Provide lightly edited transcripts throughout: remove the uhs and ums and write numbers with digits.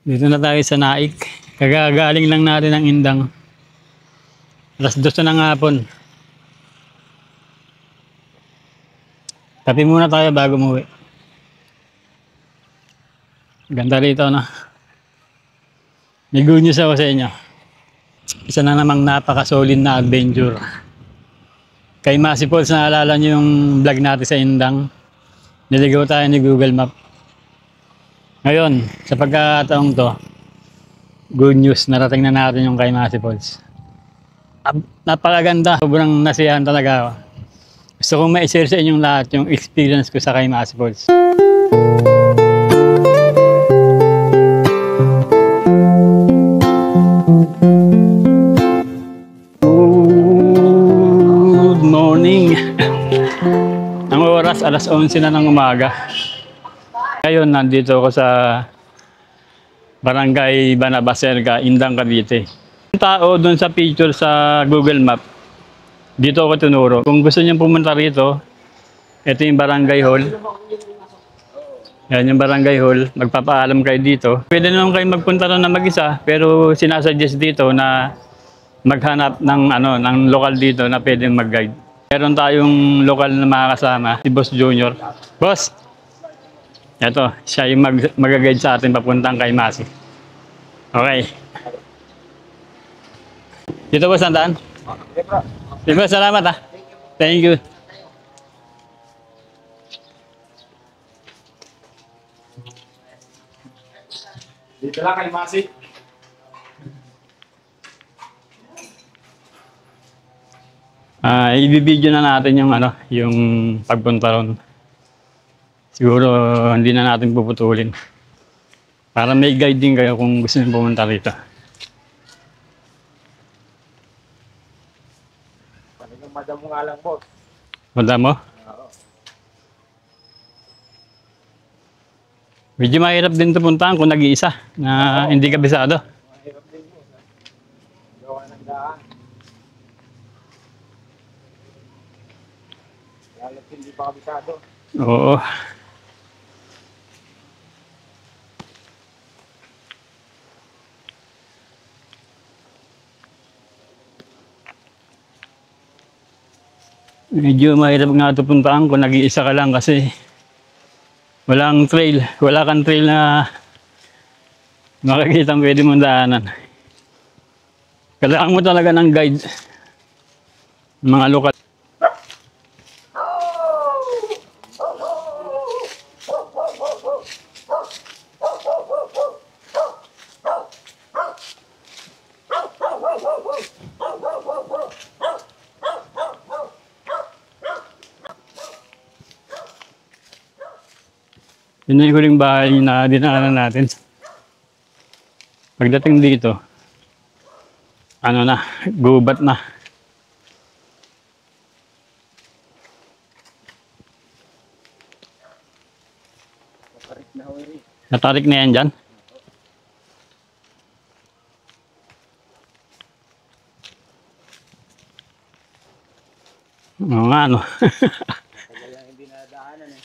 Dito na tayo sa Naik. Kagagaling lang natin ng Indang. Alas 2 ng hapon. Kape muna tayo bago umuwi. Ganda rito, no? May good news ako sa inyo. Isa na namang napaka-solid na adventure. Kay Masi Falls, naalala nyo yung vlog natin sa Indang. Niligaw tayo ni Google Map. Ngayon, sa pagkakataong to, good news, narating na natin yung kay Masi Falls. Napakaganda, sobrang nasiyahan talaga ako. Gusto kong ma-share sa inyong lahat yung experience ko sa kay Masi Falls. Good morning! Ang oras, alas 11 na ng umaga. Ngayon, nandito ako sa Barangay Banabaserga, Indang, Cavite. Yung tao doon sa picture sa Google Map, dito ako tinuro. Kung gusto niyo pumunta rito, ito yung Barangay Hall. Yan yung Barangay Hall. Magpapaalam kayo dito. Pwede naman kayo magpunta ron na mag-isa, pero sinasuggest dito na maghanap ng ng lokal dito na pwedeng mag-guide. Meron tayong lokal na makakasama, si Boss Junior. Boss! Ito, siya yung mag-guide sa atin papuntang kay Masi. Okay. Dito boss, sandaan? Okay, boss, salamat ha. Thank you. Dito lang kay Masi. I-video na natin yung pagpunta ron. Siguro hindi na natin puputulin. Para may guide din kayo kung gusto niyo pumunta rito. Talagang madam mo nga lang, boss. Punta mo? Oo. Medyo mahirap din ito puntahan kung nag-iisa na hindi kabisado. Mahirap din mo. Gawa ng daan. Lalo't hindi pa kabisado. Oo. Medyo mahirap nga ito puntahan kung nag-iisa ka lang kasi walang trail. Wala kang trail na makikita ang pwede mong daanan. Kailangan mo talaga ng guide. Mga lokal. Yun na yung huling bahay na dinaanan natin. Pagdating dito, gubat na. Natarik na yan dyan. Oo nga, no. Hindi nadaanan eh.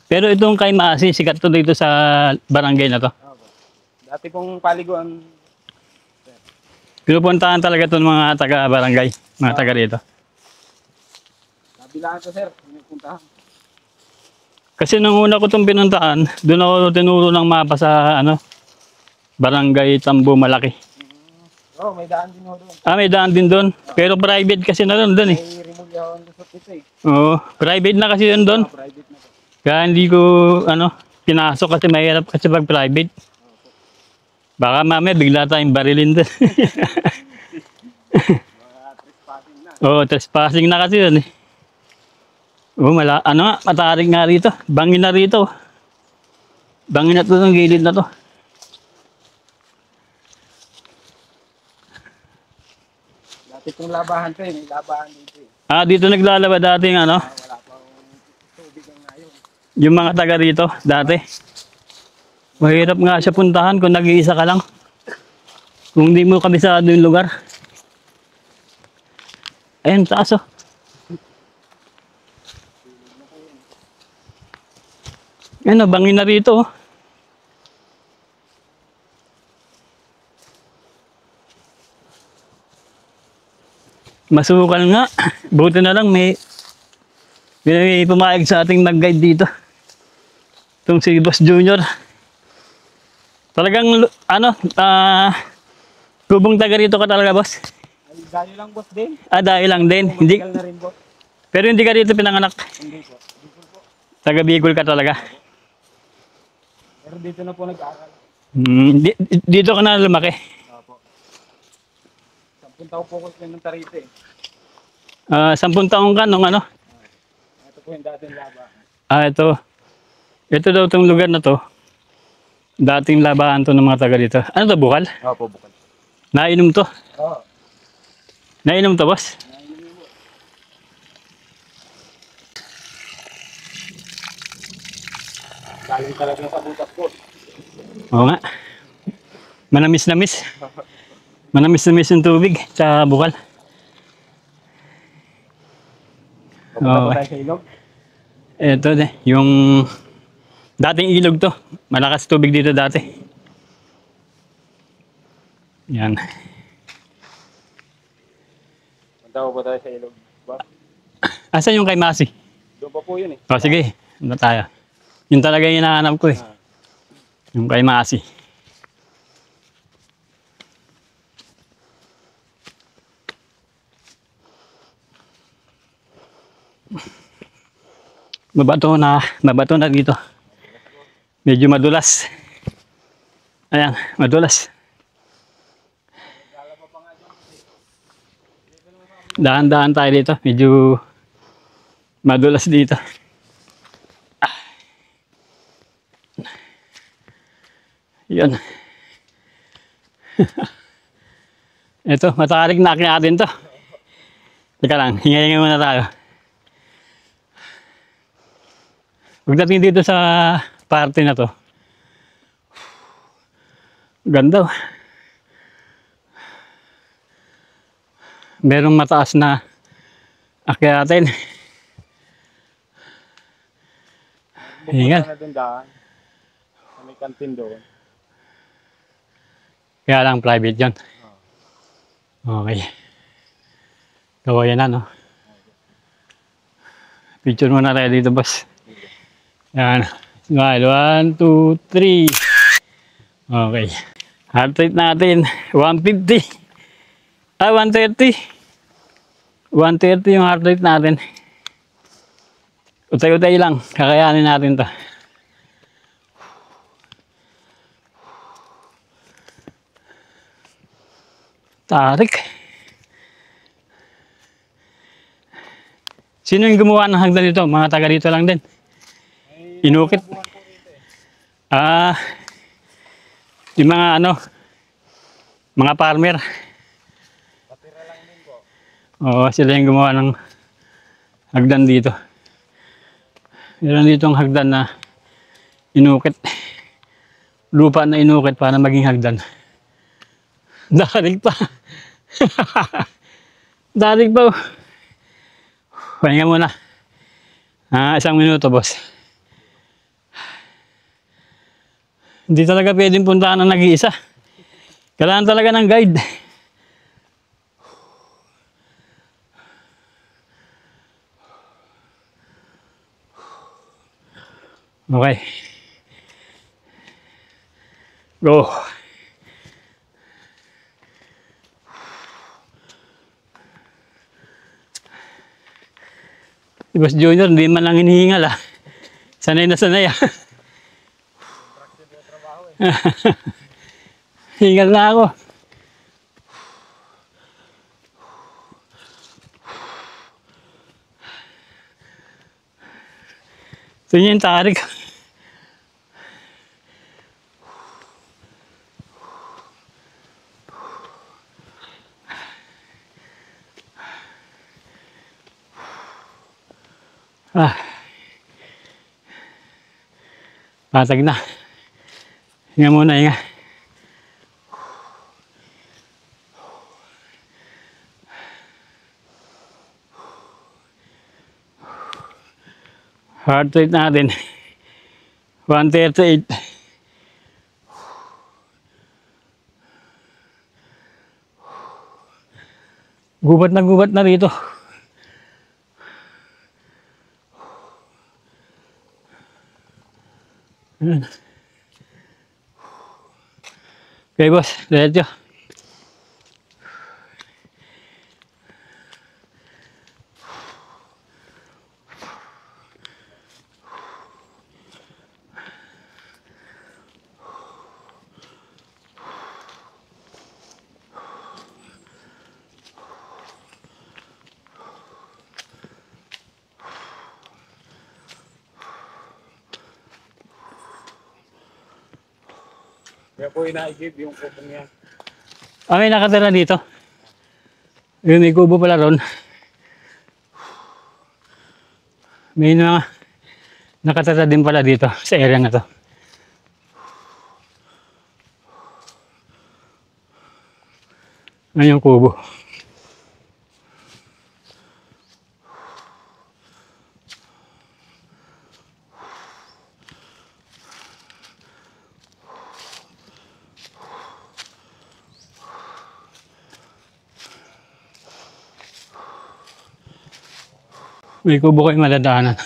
Pero itong kay Masi, sikat to dito sa barangay na to. Dati pong paliguan. Pinupuntahan talaga itong mga taga-barangay, mga taga rito. Nabilaan ko, sir. Pinupuntahan. Kasi nung una ko itong pinuntaan, doon ako tinuro ng mapa sa barangay Tambo Malaki. Oo, may daan din ho doon. May daan din doon. Pero private kasi na doon eh. May remove yung lusot ito eh. Oo, private na kasi yun doon. Private na to. Kaya hindi ko pinasok kasi mahirap kasi pag private. Baka mamaya bigla tayong barilin doon. Mga trespassing na. Oo, trespassing na kasi yun eh. Oo, matarik nga rito. Bangin na rito. Bangin na to ng gilid na to. Dati pong labahan to eh. May labahan dito eh. Dito naglalaba dati Wala pang tubig ang ngayon. yung mga taga rito dati. Mahirap nga siya puntahan kung nag-iisa ka lang. Kung hindi mo kabisado yung lugar. Ayun, taas oh. Ano, bangin na rito. Masukal nga. Buti na lang may pumayag sa ating mag-guide dito. Itong si Boss Junior. Talagang, kubong taga rito ka talaga, boss? Ay, dayo lang boss din. Ah, dahil lang din. Hindi, Matagal na rin boss. pero hindi ka dito pinanganak. Hindi po. Bicol po. Taga Bicol ka talaga. Pero dito na po nag-aaral. Dito ka na lumaki. Opo. 10 taon po ko ng eh. 10 taong ka nung ano? Ito po yung dating labahan. Ito. Ito daw itong lugar na to. Dating labahan to ng mga taga dito. Ano to, bukal? Opo, bukal. Nainom to. Oo. Nainom to, boss? Galing talaga sa butas po. Oo nga. Manamis-namis. Manamis-namis yung tubig sa bukal. Papunta po Okay. tayo sa ilog. Ito yung dating ilog to. Malakas tubig dito dati. Yan. Punta po tayo sa ilog. Ba? Asan yung kay Masi? Doon pa po yun eh. O sige, ano tayo? Yun talaga yung hinahanap ko eh. Yung kay Masi. Mabato na dito. Medyo madulas. Ayan, madulas. Dahan-dahan tayo dito. Medyo madulas dito. Yun. Ito, matarik na natin to. Teka lang, hinga-hinga muna tayo. Pagdating dito sa parte na to, ganda. Merong mataas na akyatin. Hingal. Pupunta na doon daan. Sa may kantin doon. Kaya lang private yun. Okay. Kawayan na, no? Picture muna tayo dito, boss. Yan. Smile. 1, 2, 3. Okay. Heart rate natin, 150. 130. 130 yung heart rate natin. Utay-utay lang. Kakayanin natin to. Tarik. Sino yung gumawa ng hagdan dito? Mga taga dito lang din. Inukit. Yung mga mga farmer. Patira lang din po. Oo, sila yung gumawa ng hagdan dito. Meron dito ang hagdan na inukit. Lupa na inukit para maging hagdan. Darig pa. Darig pa. Pahinga muna. 1 minuto, boss. Hindi talaga pwedeng puntahan ng nag-iisa. Kailangan talaga ng guide. Okay. Go. Si Boss Junior, hindi man lang hinihingal ah. Sanay na sanay ah. Hingal na ako. Ito yung tarik. Patag na. Hinga muna, hinga. Heart rate natin 138. Gubat na rito. Ayan. Okay, boss. Diretso. Kaya po ina-give yung kupong yan. Ah, may nakatira dito. Yung may kubo pala ron. May mga nakatira din pala dito sa area na to. Ayan yung kubo. May kubo kayo madadaanan.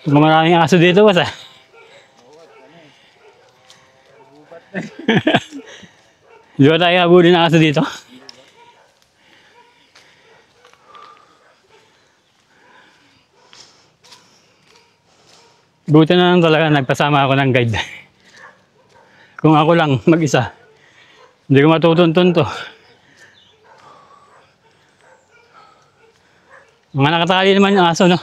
Kung maraming aso dito, boss ah. Di ba tayo habulin ng aso dito? Buti na lang talaga nagpasama ako ng guide. Kung ako lang mag-isa, hindi ko matutuntun to. Mga nakatali naman yung aso, no?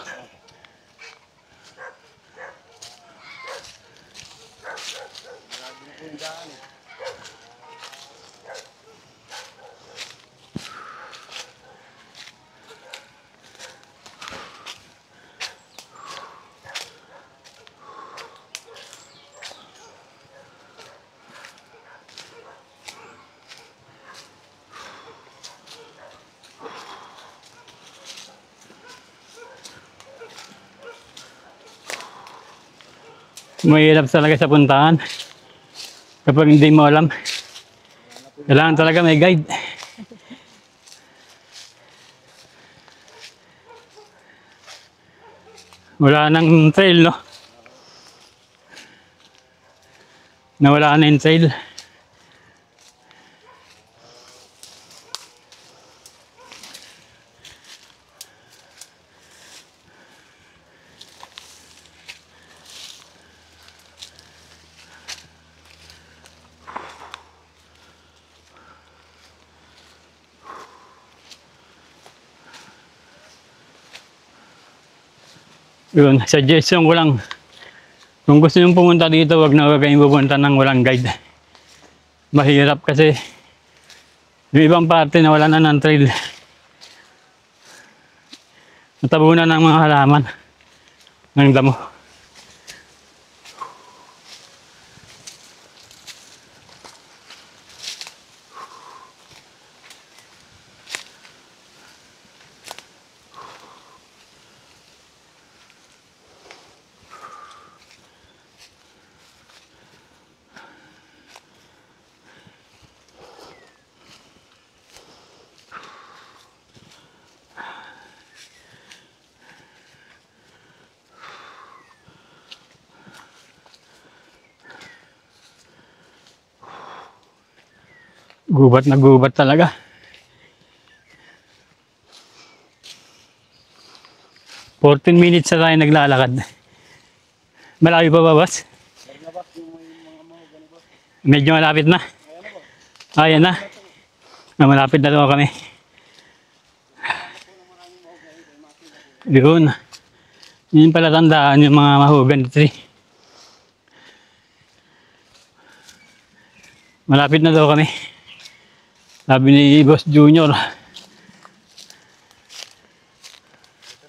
Mahirap talaga sa puntahan. Kapag hindi mo alam, kailangan talaga may guide. Wala nang trail, no? Nawala na yung trail. Yun, suggestion ko lang. Kung gusto nyo pumunta dito, wag kayong pupunta ng walang guide. Mahirap kasi yung ibang parte na wala na ng trail. Natabunan ng mga halaman ng damo. Gubat na gubat talaga. "14 minutes na tayo naglalakad. Malayo pa ba, boss? Medyo malapit na. Ayan na. Malapit na daw kami. Yun. Yun pala tandaan yung mga mahugan tree. Malapit na daw kami. Sabi ni Boss Junior. Ito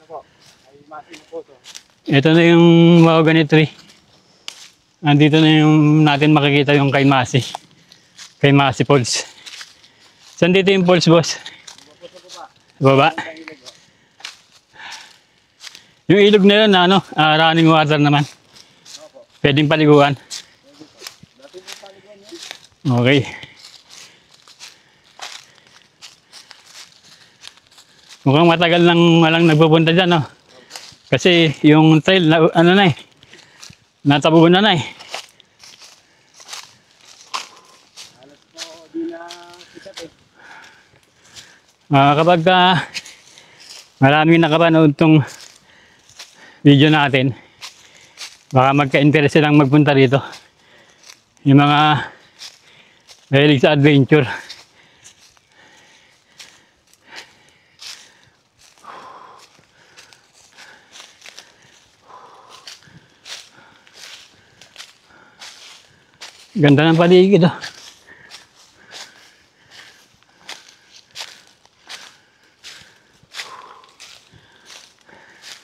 na po. Ay masin po to. Ito na yung mahogany tree. Nandito na yung natin makikita yung kay Masi. Kay Masi Falls. Saan dito yung falls, boss? Baba. Yung ilog na yun, ano, running water naman. Pwedeng paliguan. Okay. Mukhang matagal nang walang nagpupunta dyan, no? Kasi yung trail, ano na eh, natabunan na eh. Halos po di na sikat eh. Kapag maraming nakapanood tong video natin, baka magka-interest silang magpunta rito. Yung mga mahilig sa adventure. Ganda ng paligid, oh.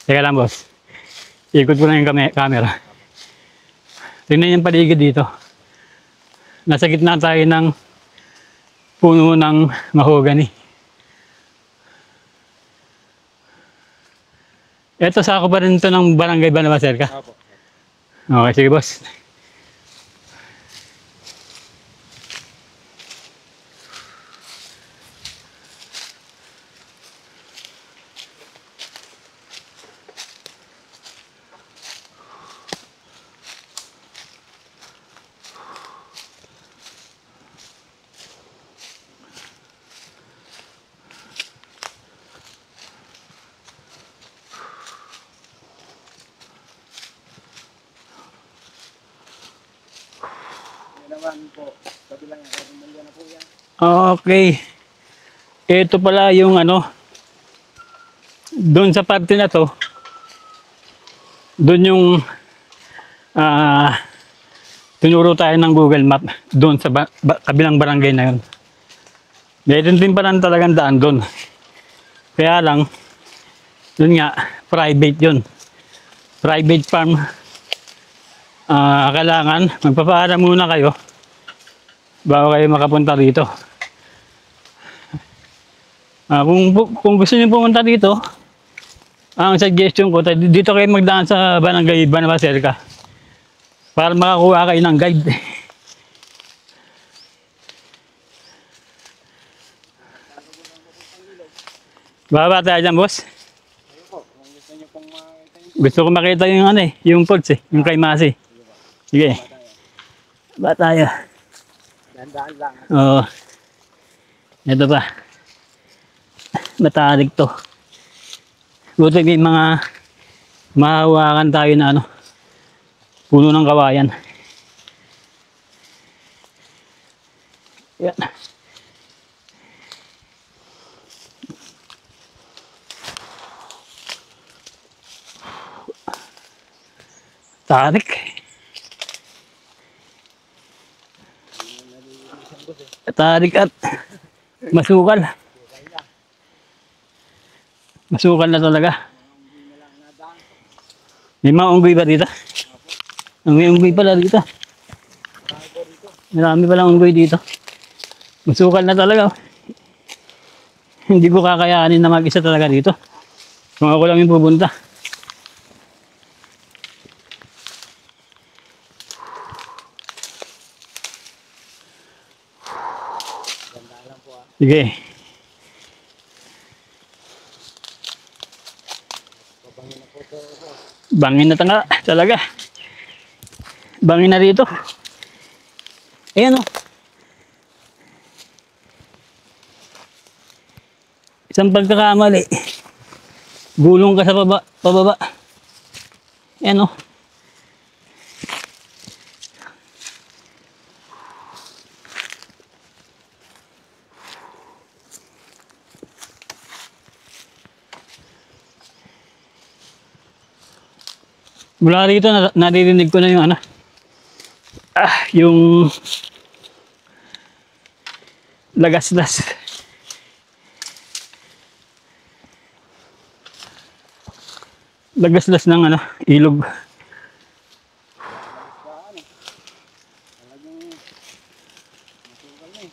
Teka lang, boss. Ikot ko lang yung camera. Tingnan yung paligid dito. Nasa gitna tayo ng puno ng mahogany. Ito, sako pa rin ito ng Barangay Banabaserka. Opo. Okay, sige, boss. Yan naman po. Sabi lang yan. Kaya na po yan. Okay. Ito pala yung ano, doon sa parte na to, doon yung tinuro tayo ng Google Map, doon sa kabilang barangay na yun. Meron din pala talagang daan doon. Kaya lang, yun nga, private yun. Private farm. Kailangan, magpapaalam muna kayo bago kayo makapunta rito. Kung gusto niyo pumunta dito, ang suggestion ko, dito kayo magdaan sa Barangay Banabaserka para makakuha kayo ng guide. Baba tayo dyan, boss. Ayun po. Kung gusto niyo pong makita yung Gusto ko makita yung ano eh, yung falls eh, yung kay Masi. Sige. Baba tayo. dahan-dahan lang. Oo. Ito pa. Matarik to. Buti may mga mahawakan tayo na ano, puno ng kawayan. Yan. Tarik. Tarik at masukal. Masukal na talaga. May mga unggoy ba dito? May unggoy pala dito. Marami palang unggoy dito. Masukal na talaga. Hindi ko kakayanin na mag-isa talaga dito. Kung ako lang yung pupunta. Sige. Bangin na talaga. Bangin na rito. Ayan o. Isang pagkakamali. Gulong ka sa pababa. Ayan o. Mula rito, naririnig ko na yung ano. Lagaslas. Lagaslas ng ano, ilog. Talagang masukal na eh.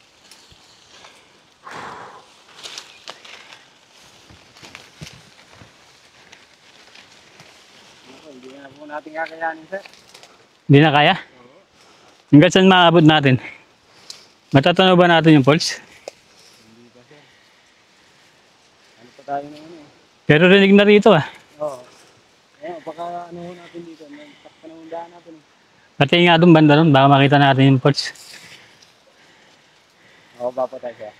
Ako, hindi na po natin kakayanin, sir. Hindi na kaya? Hanggang saan maabot natin? Matatanaw ba natin yung falls? Hindi pa, sir. Ano pa tayo na ano eh. Pero rinig na rito ah. Oo. Eh, baka ano ho natin dito. Takpan ng daan natin eh. Pati nga doon banda doon, baka makita natin yung falls. Oo, ba pa tayo, sir?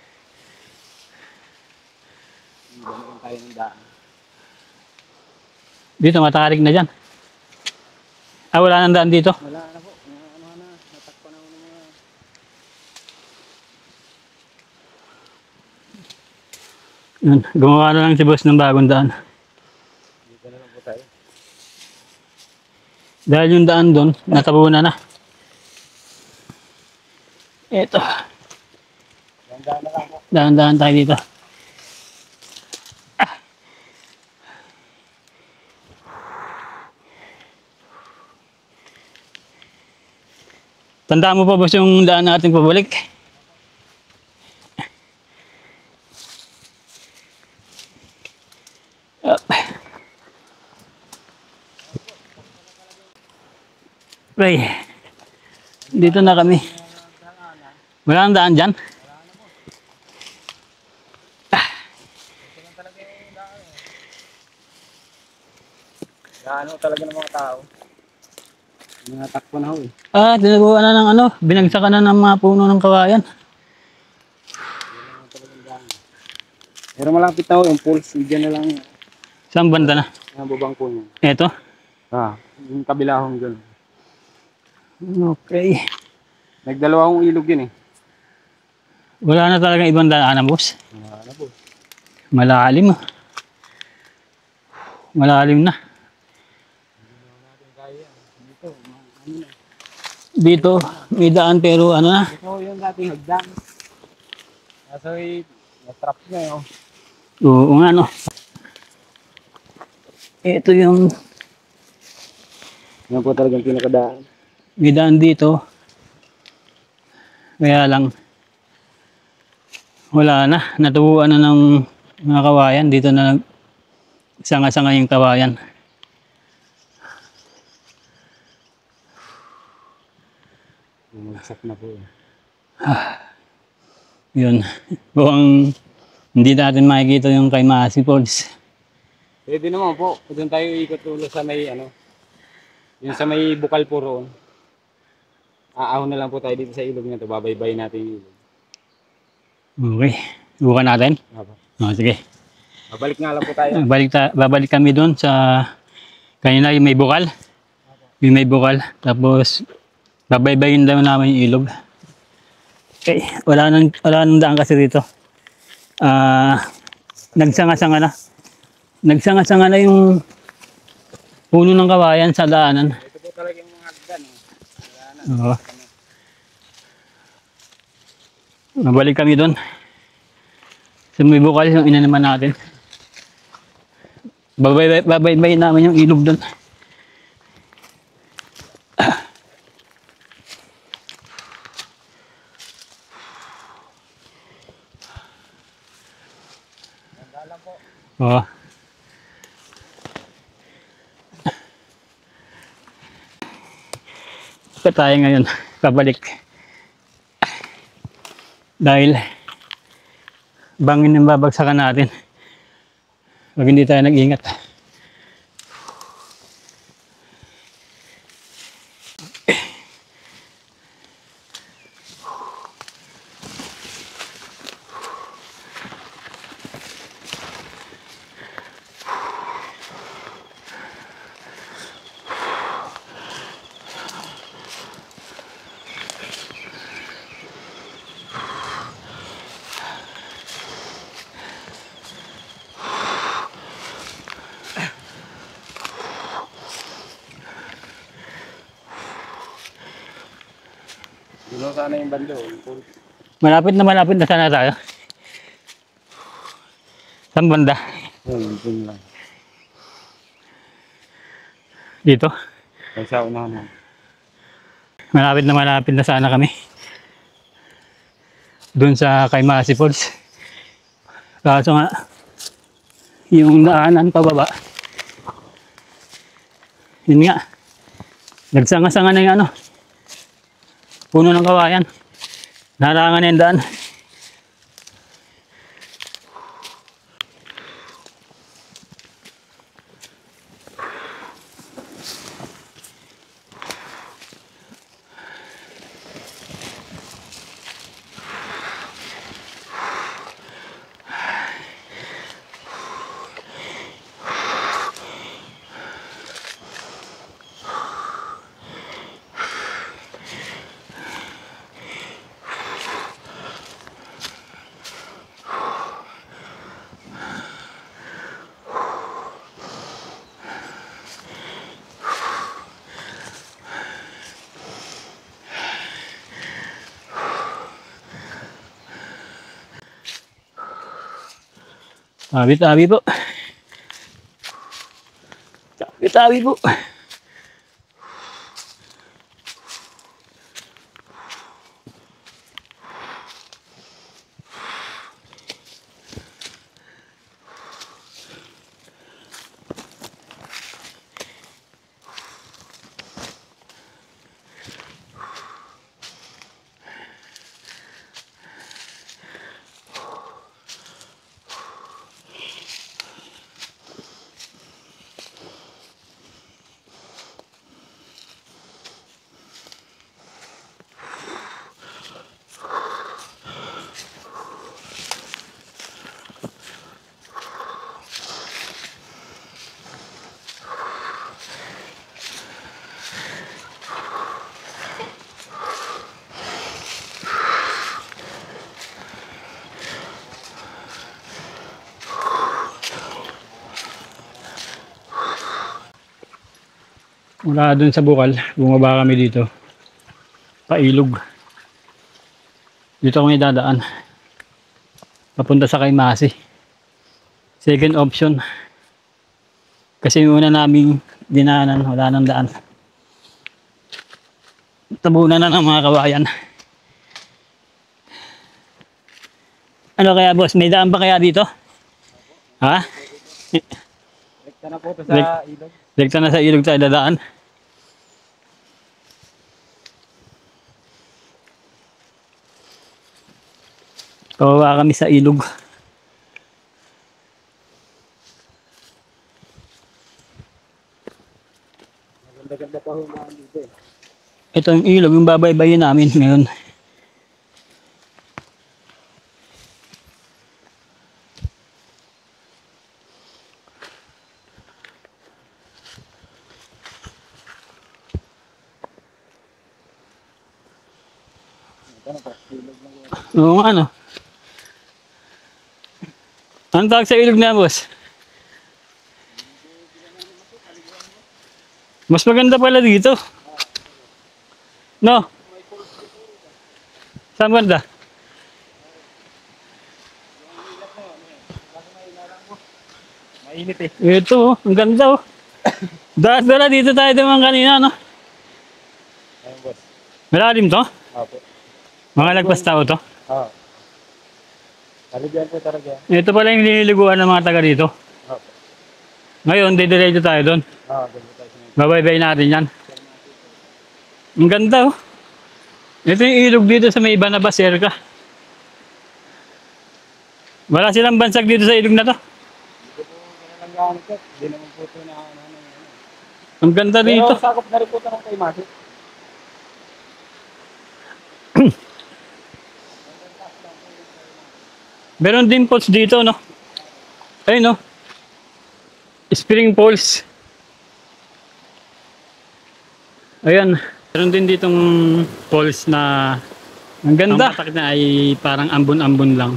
Hindi ba naman tayo ng daan? Dito matarik na dyan. Ah, wala nang daan dito. Wala na po. Ano na, natakpan na ho ng mga... Yun, gumawa na lang si boss ng bagong daan. Dito na lang po tayo. Dahil yung daan doon, natabunan na. Eto, Ganda na lang po. daan-daan tayo dito. Tandaan mo pa boss yung daan natin pabalik. Up. Right. Dito na kami. Wala nang daan dyan. Ano talaga ng mga tao. Mga takpo na ho eh. Ah, tinagawa na ng ano, binagsakan na ng mga puno ng kawayan. Pero malapit na ho yung pulse. Diyan na lang Saan banda na? ang bubang po niya. Eto. Yung kabila hong dyan. Okay. Nagdalawang ilog yun eh. Wala na talaga ibang daanan boss. Ano po? Malalim ah. Malalim na. Dito, may daan pero ano na. Ito yung dating hagdan. Kaso na-trap na yun. Oo nga no. Ito yung Yan po talagang pinakadaan. may daan dito. Kaya lang wala na. Natubuan na ng mga kawayan. Dito na sanga-sanga yung kawayan. Bumagsak na po eh. Yun. Buwang hindi natin makikita yung kay Masi Falls. Pwede naman po. Doon tayo ikot ulo sa may ano. Yung sa may bukal po roon. Aahon na lang po tayo dito sa ilog na to. Babaybay natin yung ilog. Okay. Subukan natin. Apo. O, sige. Babalik nga lang po tayo. Babalik kami doon sa kanina yung may bukal. Yung may bukal. Tapos babaybayin daw namin yung ilog. Okay. Wala nang daan kasi dito. Nagsanga-sanga na. Nagsanga-sanga na yung puno ng kawayan sa daanan. Ito po talaga yung mga hagdan. Wala na. Oo. Mabalik kami doon. Sa may bukal yung inanaman natin. Babaybayin namin yung ilog doon. Oo. Pa tayo ngayon, pabalik. Dahil bangin yung babagsakan natin. Pag hindi tayo nag-ingat. Dulo sana yung bando. Yung pulse. malapit na sana tayo. Saan banda? Dun lang. Dito. Ay, sa unahan. Malapit na sana kami. Doon sa kay Masi Falls. Kaso nga, yung daanan pababa. Yun nga. Nagsanga-sanga na yung ano. Puno ng kawayan. Narangan na yung daan. Tabi-tabi po. Tabi-tabi po. Mula dun sa Bukal, bumaba kami dito. Pailog. Dito kami dadaan. Papunta sa kay Masi. Second option. Kasi yung una naming dinaanan, wala nang daan. Tabunan na ng mga kawayan. Ano kaya boss, may daan pa kaya dito? Ha? Rekta na po ito sa ilog. Direkta na sa ilog tayo dadaan. Kawawa kami sa ilog. Maganda-ganda pa humaan dito eh. Ito yung ilog, yung babaybayin namin ngayon. Oo nga ano. Anong tawag sa ilog na boss? Mas maganda pala dito. No? Saan banda? Mainit eh. Ito oh, ang ganda oh. Dala dito tayo naman kanina no? Ayun boss. Malalim to? Opo. Mga lagpas tao to? Oo. Talibyan po talaga. Ito pala yung nililiguan ng mga taga dito. Opo. Ngayon, didiretso tayo doon. Oo, ganito tayo sa ngayon. Babaybay natin yan. Ang ganda oh. Ito yung ilog dito sa may Banabas Serca. Wala silang bansag dito sa ilog na to. Hindi po lang gano'n ito. Hindi naman po ito na ano. Ang ganda dito. Pero sakop na rin po ito ng kay Masi. Meron din falls dito, no? Ayun, no? Spring Falls. Ayan. Meron din ditong falls na ang ganda. Ang patak na ay parang ambon-ambon lang.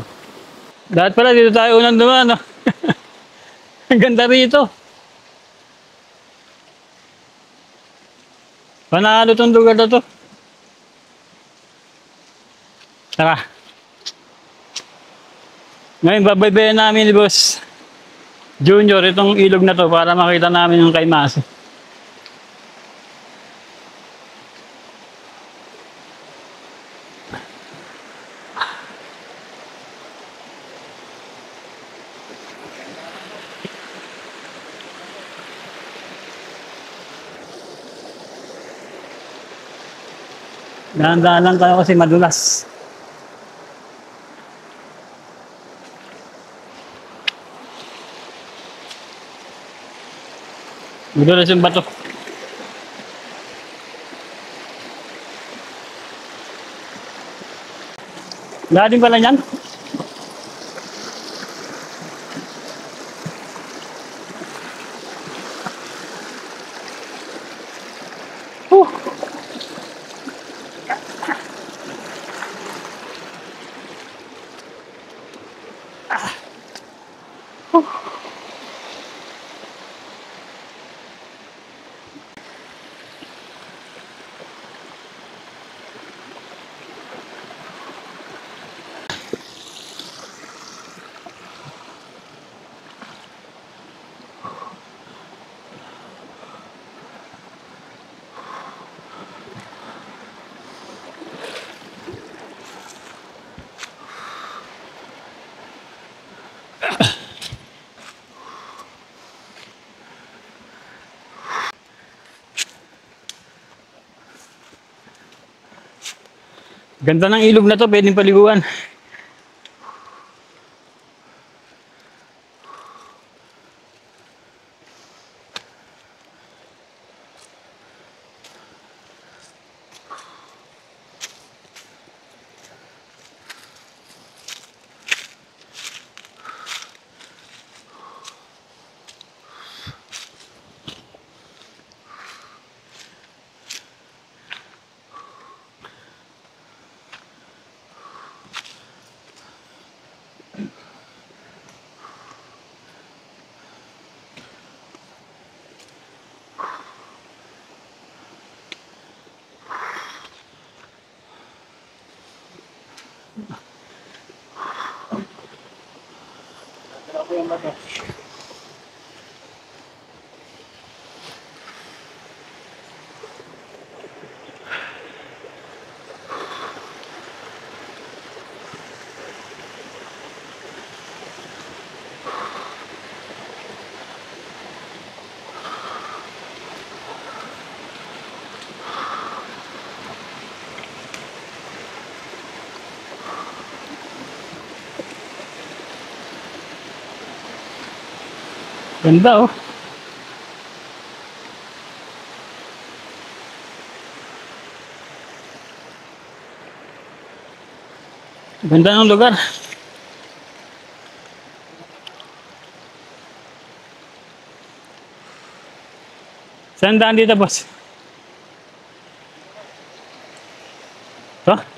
Dapat pala dito tayo unang dumaan, no? Ang ganda rito. Panalo tong lugar na to. Tara. Ngayon, babaybayan namin ni Boss Junior itong ilog na to para makita namin yung kay Masi. Dahan-dahan lang tayo kasi madulas. Madulas yung bato. Lahat din pala yan. Ganda ng ilog na to, pwedeng paliguan. Ganda oh. Ganda ng lugar. Saan daan dito, boss? To?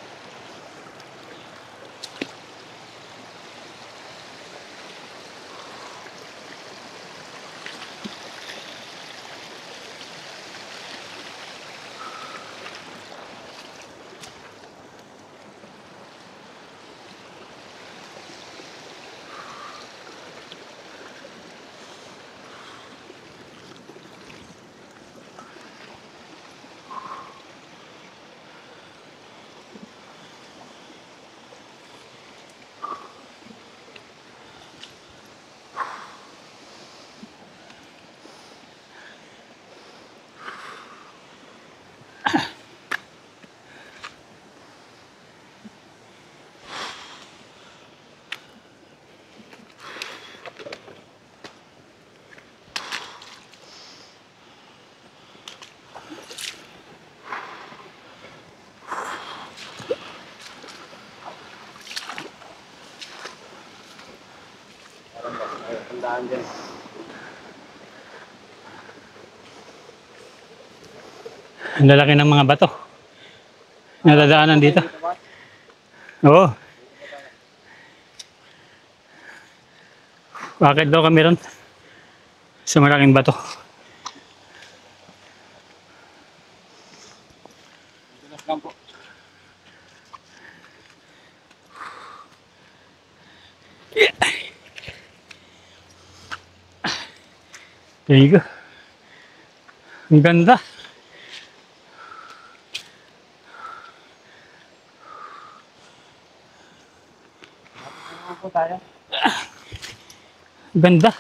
Tandaan dyan. Ang lalaki ng mga bato. Nadadaanan dito. Oo. Bakit daw kami ron? Sa malaking bato. Dulas lang po. Thank you. Ang ganda. Ano po tayo? Ganda.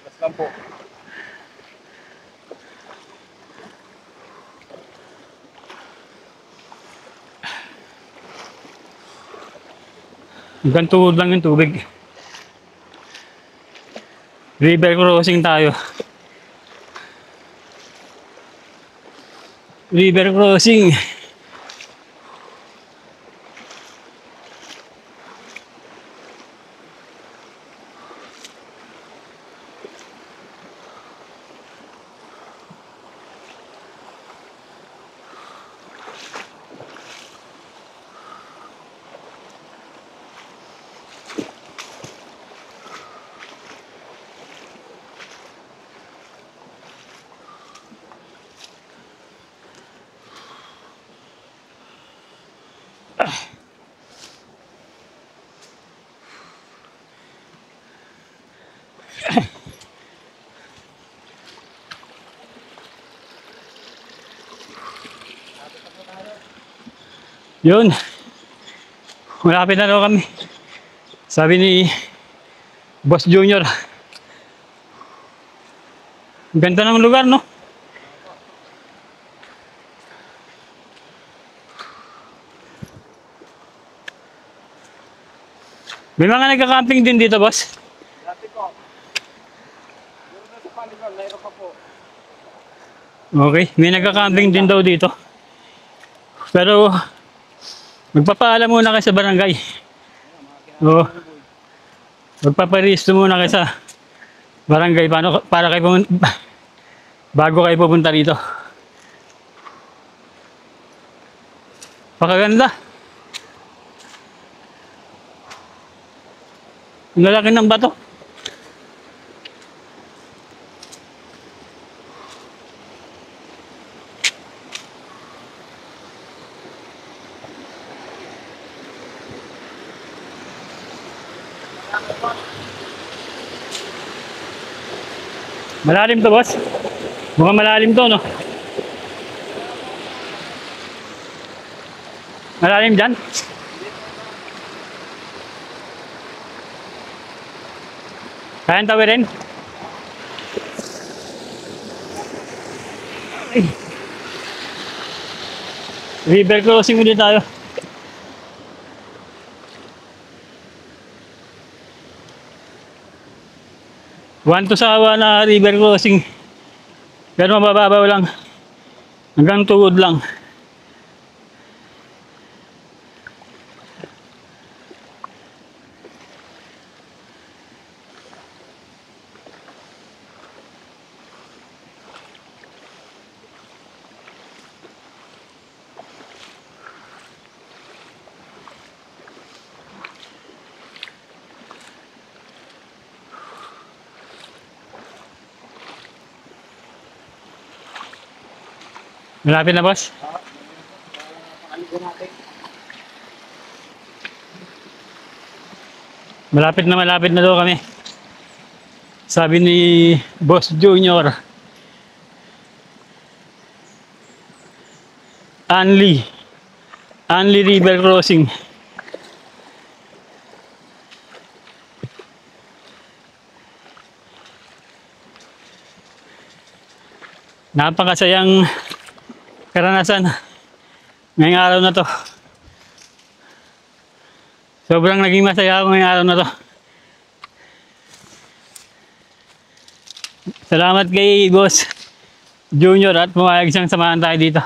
Bukas lang po. Hanggang tuhod lang yung tubig. River crossing tayo. River crossing. Yun. Malapit na daw kami. Sabi ni Boss Junior. Ang ganda ng lugar, no? May mga nagka-camping din dito, boss. Dati po. Meron na sa Paligan, mayroon pa po. Okay, may nagka-camping din daw dito. Pero magpapaalam muna kayo sa barangay. Oo. Magpaparegister muna kayo sa barangay para kayo bago kayo pupunta dito. Pakaganda. Ang lalaki ng bato. Malalim to, boss. Mukhang malalim to, no? Malalim dyan? Kayang tawirin? Ay. River crossing muli tayo. One to Sawa na river crossing. Pero mababaw lang. Hanggang tuhod lang. Malapit na, boss? Paligan natin. Malapit na daw kami. Sabi ni Boss Junior. Anli River Crossing. Napakasayang karanasan ngayong araw na to. Sobrang naging masaya ako ngayong araw na to. Salamat kay Boss Junior at pumayag siyang samahan tayo dito.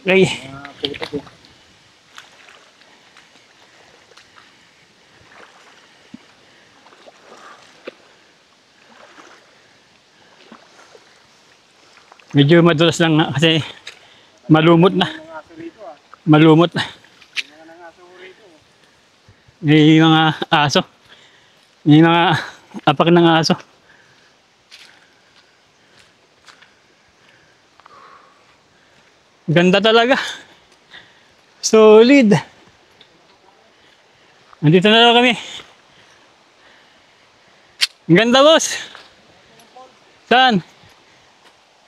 Okay. Medyo madulas lang nga kasi malumot na. Malumot na. May mga aso. May mga apak ng aso. Ganda talaga. Solid. Nandito na daw kami. Ang ganda, boss. Saan?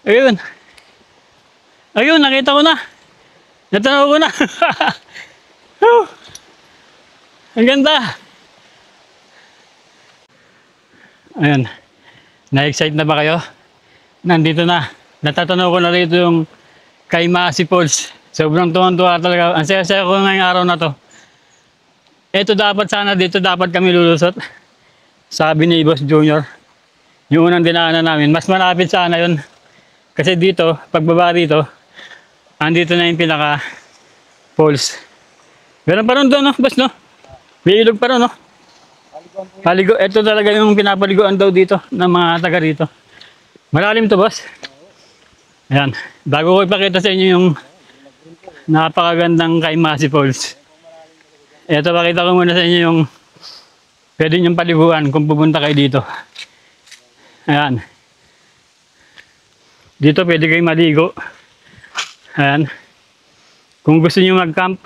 Ayun. Ayun, nakita ko na. Natanaw ko na. Ang ganda. Ayun. Na-excite na ba kayo? Nandito na. Natatanaw ko na rito yung Kaimasi Falls. Sobrang tuwan-tuwa talaga. Ang saya-saya ko ngayong araw na to. Ito dapat sana, dito dapat kami lulusot. Sabi ni Boss Junior. Yung unang dinaanan namin. Mas malapit sana yun. Kasi dito, pagbaba dito, andito na yung pinaka falls. Meron pa rin doon, no? Boss, no? May ilog pa rin, no? Paligo. Ito talaga yung pinapaliguan daw dito ng mga taga rito. Malalim to, boss. Ayan. Bago ko ipakita sa inyo yung napakagandang Kaimasi Falls. Ito, pakita ko muna sa inyo yung pwede niyong paliguan kung pupunta kayo dito. Ayan. Dito pwede kayong maligo. Ayan. Kung gusto niyo mag-camp,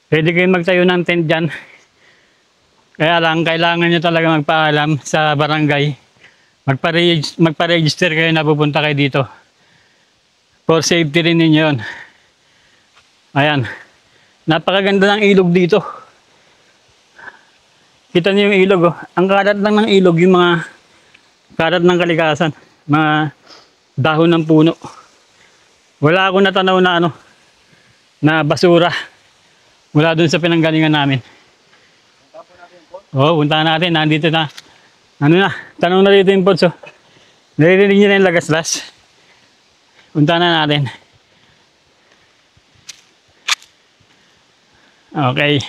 pwede kayong magtayo ng tent dyan. Kaya lang, kailangan nyo talaga magpaalam sa barangay. Magpa-register kayo na pupunta kayo dito. For safety rin ninyo yun. Ayan. Napakaganda ng ilog dito. Kita niyo yung ilog, oh. Ang kalat lang ng ilog, yung mga kalat ng kalikasan. Mga dahon ng puno. Wala akong natanaw na na basura. Mula dun sa pinanggalingan namin. Oo, puntahan natin. Nandito na. Tanong na dito yung pods, oh. Naririnig nyo na yung lagaslas. Puntahan na natin. Okay.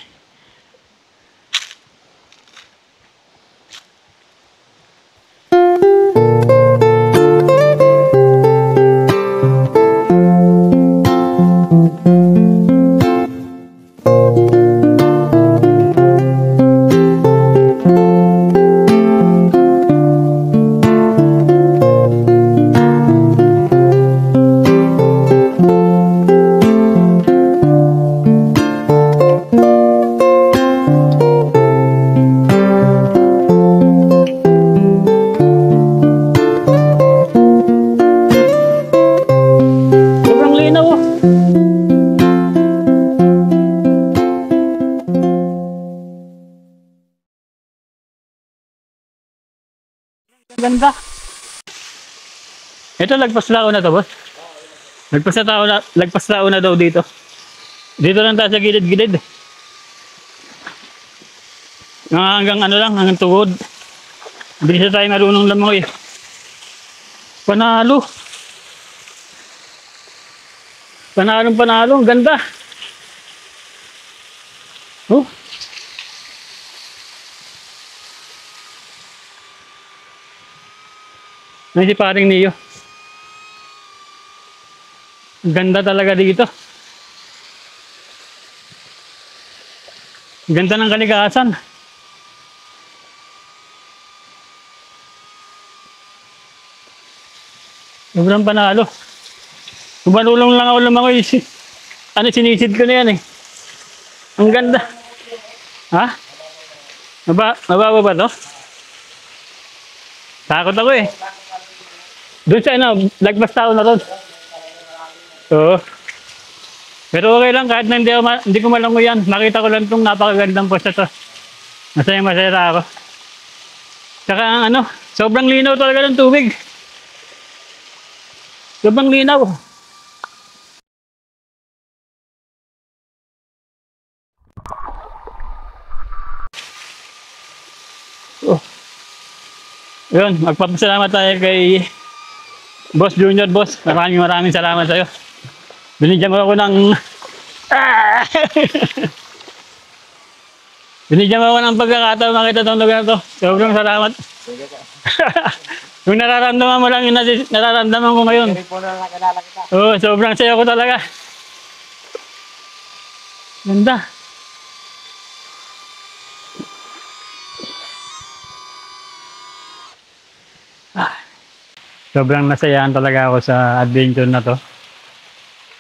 Ganda. Ito lagpas lao na to, boss. Lagpas lao na daw dito. Dito lang tayo sa gilid-gilid. Hanggang lang, hanggang tuhod. Hindi na tayo marunong lamoy. Panalo. Panalo, ang ganda. Oh. Ay, si paring Neo. Ganda talaga dito. Ganda ng kalikasan. Sobrang panalo. Tumalulong lang ako lumangoy. Sinisid ko na yan eh. Ang ganda. Ha? Mababa ba to? Takot ako eh. Doon sa lagpas tao na ron. Oo. Pero okay lang, kahit na hindi ko malangoy yan. Nakita ko lang itong napakagandang post na to. Masaya ako. Tsaka sobrang linaw talaga ng tubig. Sobrang linaw. Yun, magpapasalamat tayo kay Boss Junior, boss. Maraming salamat sa'yo. Binigyan mo ako ng... Ah! Binigyan mo ako ng pagkakataon makita itong lugar na to. Sobrang salamat. Sige po. Yung nararamdaman mo lang yung nararamdaman ko ngayon. Hindi po na nakilala kita. Oo, sobrang saya ko talaga. Ganda. Sobrang nasayahan talaga ako sa adventure na to.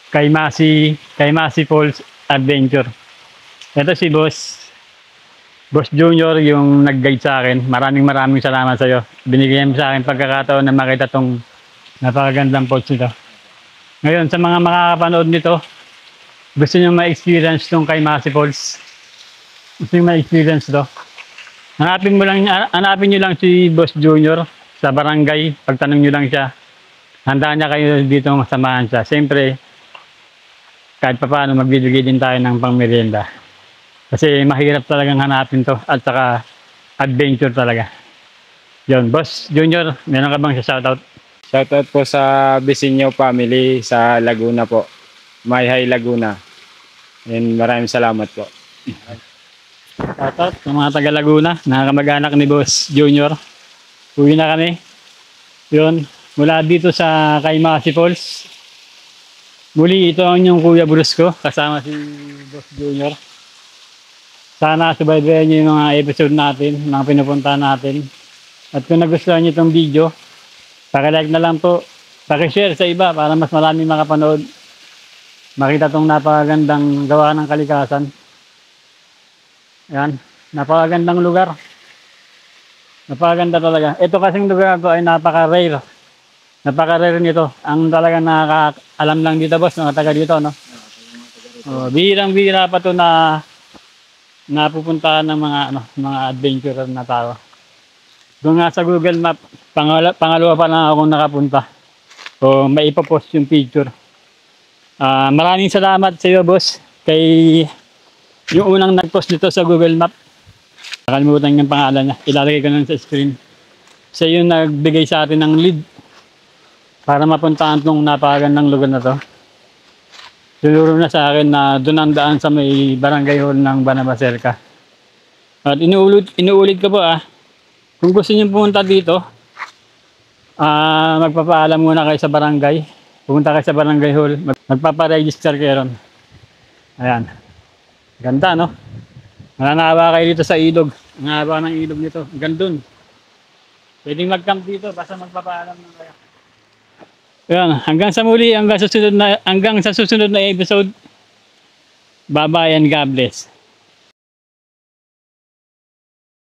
Kay Masi Falls Adventure. Ito si Boss Junior yung nag-guide sa akin. Maraming salamat sa iyo. Binigyan mo sa akin pagkakataon na makita tong napakagandang falls nito. Ngayon, sa mga makakapanood nito, gusto niyo ma-experience tong kay Masi Falls. Gusto niyo ma-experience to. Hanapin niyo lang si Boss Junior sa barangay. Pagtanong niyo lang siya. Handaan niya kayo dito samahan siya. Siyempre, kahit pa paano magbibigay din tayo ng pangmerienda. Kasi mahirap talagang hanapin to at saka adventure talaga. Yun, Boss Junior, meron ka bang shoutout? Shoutout po sa Bisinyo family sa Laguna po. Mayhay Laguna. And maraming salamat po. Shoutout sa mga taga Laguna, nakakamag-anak ni Boss Junior. Uwi na kami. Yun, mula dito sa Kaimasi Falls. Muli, ito ang inyong Kuya Brusco, kasama si Boss Junior. Sana subaybayan niyo yung mga episode natin, mga pinupunta natin. At kung nagustuhan niyo itong video, paki-like na lang po, paki-share sa iba para mas maraming makapanood. Makita itong napakagandang gawa ng kalikasan. Ayan, napakagandang lugar. Napakaganda talaga. Ito kasing lugar to ay napaka-rare. Napaka-rare nito. Ang talagang nakakaalam lang dito, boss, mga taga dito, no? Bihirang-bihira pa to na napupuntahan ng mga adventurer na tao. Doon nga sa Google Map, pangalawa pa lang akong nakapunta. So, may ipopost yung picture. Maraming salamat sa iyo, boss. Kay yung unang nag-post nito sa Google Map. Nakalimutan yung pangalan niya. Ilalagay ko lang sa screen. Siya yung nagbigay sa atin ng lead para mapuntahan itong napakagandang lugar na to. Tinuro na sa akin na doon ang daan sa may barangay hall ng Banabaselka. At inuulit ko po kung gusto niyo pumunta dito, magpapaalam muna kayo sa barangay. Pumunta kayo sa barangay hall, magpaparegister kayo ron. Ayan. Ganda, no? Mananawa kayo dito sa ilog. Ang haba ng ilog nito. Gandun. Pwedeng mag-camp dito basta magpapaalam na kayo. Ayan, hanggang sa muli, hanggang sa susunod na episode. Bye-bye and God bless.